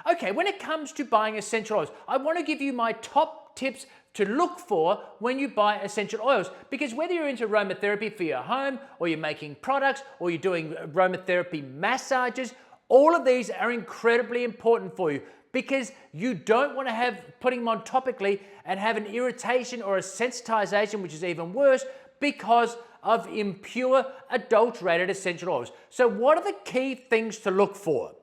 Okay, when it comes to buying essential oils, I want to give you my top tips to look for when you buy essential oils, because whether you're into aromatherapy for your home, or you're making products, or you're doing aromatherapy massages, all of these are incredibly important for you, because you don't want to have putting them on topically and have an irritation or a sensitization, which is even worse, because of impure, adulterated essential oils. So what are the key things to look for?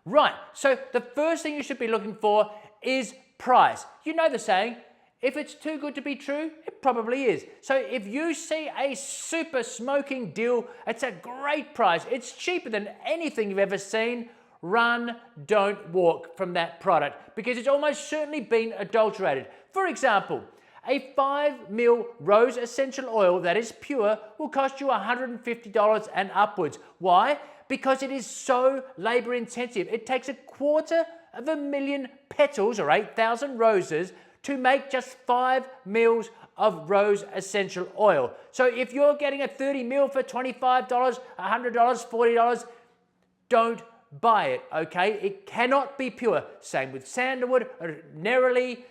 Right, so the first thing you should be looking for is price. You know the saying, if it's too good to be true, it probably is. So if you see a super smoking deal, it's a great price, it's cheaper than anything you've ever seen, run, don't walk from that product, because it's almost certainly been adulterated. For example, a 5 ml rose essential oil that is pure will cost you $150 and upwards. Why? Because it is so labor intensive. It takes 250,000 petals, or 8,000 roses, to make just 5 mils of rose essential oil. So if you're getting a 30 mil for $25, $100, $40, don't buy it, okay? It cannot be pure. Same with sandalwood, neroli,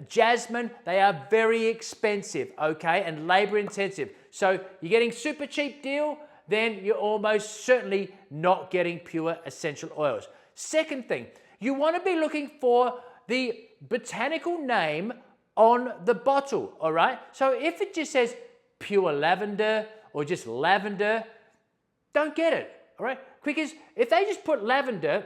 jasmine. They are very expensive, okay, and labor intensive. So you're getting super cheap deal, then you're almost certainly not getting pure essential oils. Second thing, you want to be looking for the botanical name on the bottle, all right? So if it just says pure lavender or just lavender, don't get it, all right? Because if they just put lavender,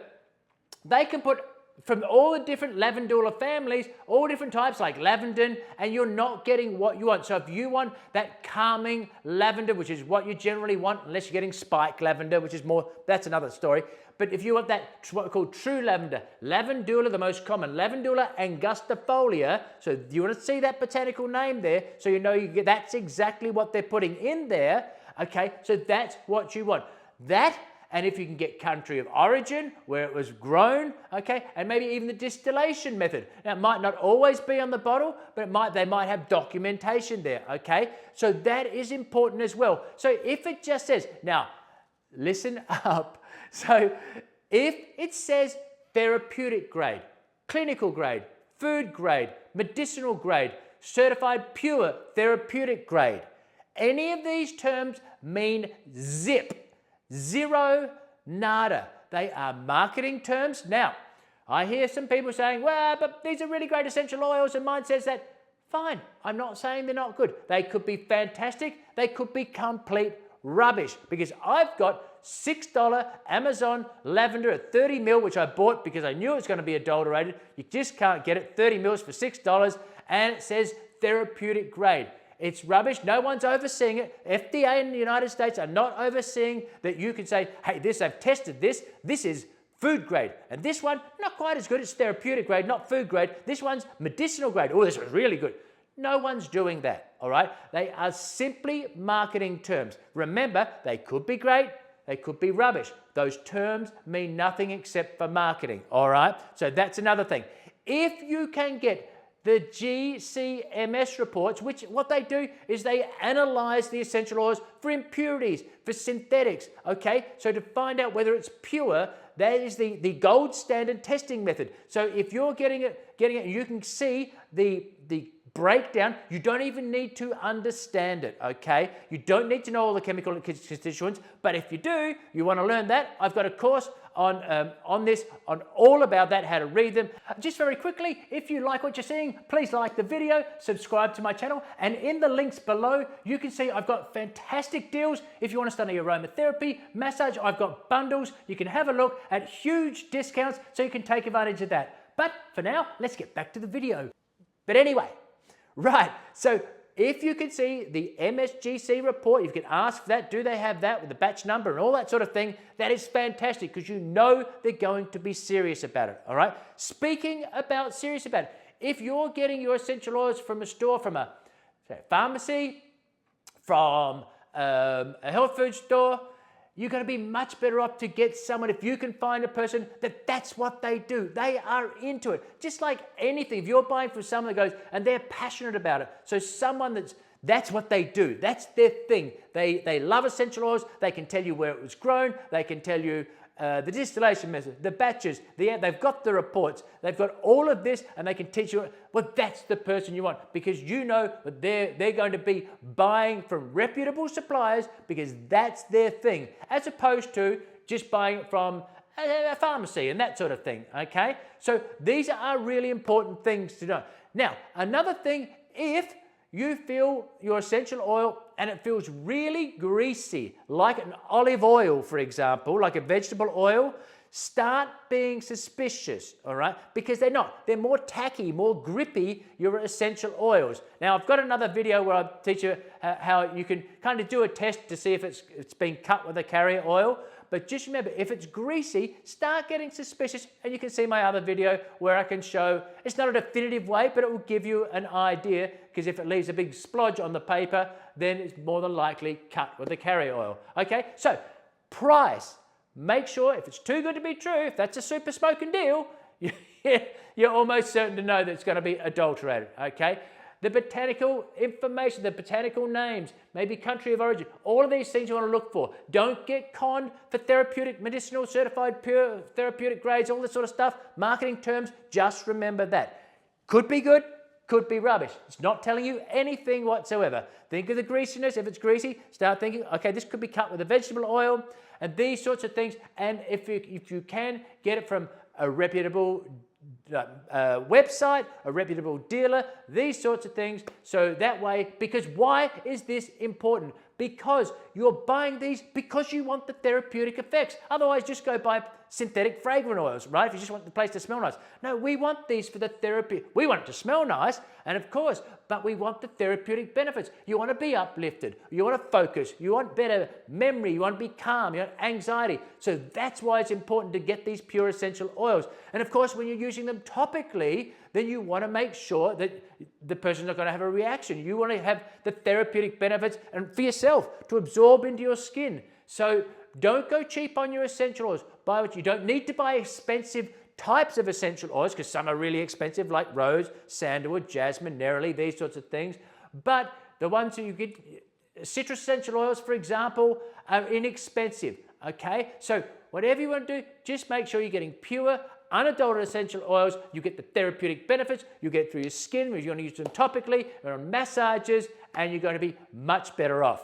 they can put from all the different lavandula families, all different types like lavandin, and you're not getting what you want. So if you want that calming lavender, which is what you generally want, unless you're getting spike lavender, which is more, that's another story. But if you want that, what we call true lavender, lavandula, the most common, lavandula angustifolia, so you want to see that botanical name there, so you know you get, that's exactly what they're putting in there, okay? So that's what you want. That, and if you can get country of origin, where it was grown, okay, and maybe even the distillation method. Now, it might not always be on the bottle, but they might have documentation there, okay? So that is important as well. So if it just says, now, listen up. So if it says therapeutic grade, clinical grade, food grade, medicinal grade, certified pure therapeutic grade, any of these terms mean zip. Zero, nada. They are marketing terms. Now, I hear some people saying, well, but these are really great essential oils, and mine says that. Fine, I'm not saying they're not good. They could be fantastic. They could be complete rubbish, because I've got $6 Amazon lavender at 30 mil, which I bought because I knew it was going to be adulterated. You just can't get it. 30 mils for $6, and it says therapeutic grade. It's rubbish. No one's overseeing it. FDA in the United States are not overseeing that you can say, hey, this, I've tested this. This is food grade. And this one, not quite as good. It's therapeutic grade, not food grade. This one's medicinal grade. Oh, this was really good. No one's doing that, all right? They are simply marketing terms. Remember, they could be great. They could be rubbish. Those terms mean nothing except for marketing, all right? So that's another thing. If you can get the GCMS reports, which what they do is they analyze the essential oils for impurities, for synthetics, okay? So to find out whether it's pure, that is the gold standard testing method. So if you're getting it, you can see the breakdown. You don't even need to understand it, okay? You don't need to know all the chemical constituents, but if you do, you want to learn that, I've got a course on this, on all about that, how to read them. Just very quickly, if you like what you're seeing, please like the video, subscribe to my channel, and in the links below, you can see I've got fantastic deals. If you want to study aromatherapy, massage, I've got bundles. You can have a look at huge discounts, so you can take advantage of that. But for now, let's get back to the video. But anyway, right, so if you can see the MSGC report, you can ask that, do they have that with the batch number and all that sort of thing, that is fantastic, because you know they're going to be serious about it, all right? Speaking about serious about it, if you're getting your essential oils from a store, from a pharmacy, from a health food store, you're going to be much better off to get someone, if you can find a person that's what they do. They are into it. Just like anything, if you're buying from someone that goes, and they're passionate about it. So someone that's what they do. That's their thing. They love essential oils. They can tell you where it was grown. They can tell you the distillation method, the batches, they've got the reports, they've got all of this, and they can teach you, well, that's the person you want, because you know that they're going to be buying from reputable suppliers because that's their thing, as opposed to just buying it from a pharmacy and that sort of thing, okay? So these are really important things to know. Now, another thing, if you feel your essential oil and it feels really greasy, like an olive oil, for example, like a vegetable oil, start being suspicious, all right? Because they're not. They're more tacky, more grippy, your essential oils. Now, I've got another video where I teach you how you can kind of do a test to see if it's been cut with a carrier oil. But just remember, if it's greasy, start getting suspicious, and you can see my other video where I can show, it's not a definitive way, but it will give you an idea, because if it leaves a big splodge on the paper, then it's more than likely cut with the carrier oil. Okay, so price. Make sure, if it's too good to be true, if that's a super smoking deal, you're almost certain to know that it's going to be adulterated, okay? The botanical information, the botanical names, maybe country of origin, all of these things you want to look for. Don't get conned for therapeutic, medicinal, certified, pure therapeutic grades, all this sort of stuff. Marketing terms, just remember that. Could be good, could be rubbish. It's not telling you anything whatsoever. Think of the greasiness. If it's greasy, start thinking, okay, this could be cut with a vegetable oil and these sorts of things. And if you can, get it from a reputable website, a reputable dealer, these sorts of things. So that way, because why is this important? Because you're buying these because you want the therapeutic effects. Otherwise, just go buy synthetic fragrant oils, right? If you just want the place to smell nice. No, we want these for the therapy. We want it to smell nice, and of course, but we want the therapeutic benefits. You want to be uplifted. You want to focus. You want better memory. You want to be calm. You want anxiety. So that's why it's important to get these pure essential oils. And of course, when you're using them topically, then you want to make sure that the person's not going to have a reaction. You want to have the therapeutic benefits and for yourself to absorb into your skin. So don't go cheap on your essential oils. Buy what you don't need to buy expensive types of essential oils, because some are really expensive, like rose, sandalwood, jasmine, neroli, these sorts of things. But the ones that you get, citrus essential oils, for example, are inexpensive. Okay, so whatever you want to do, just make sure you're getting pure, unadulterated essential oils. You get the therapeutic benefits. You get through your skin, if you want to use them topically, or on massages, and you're going to be much better off.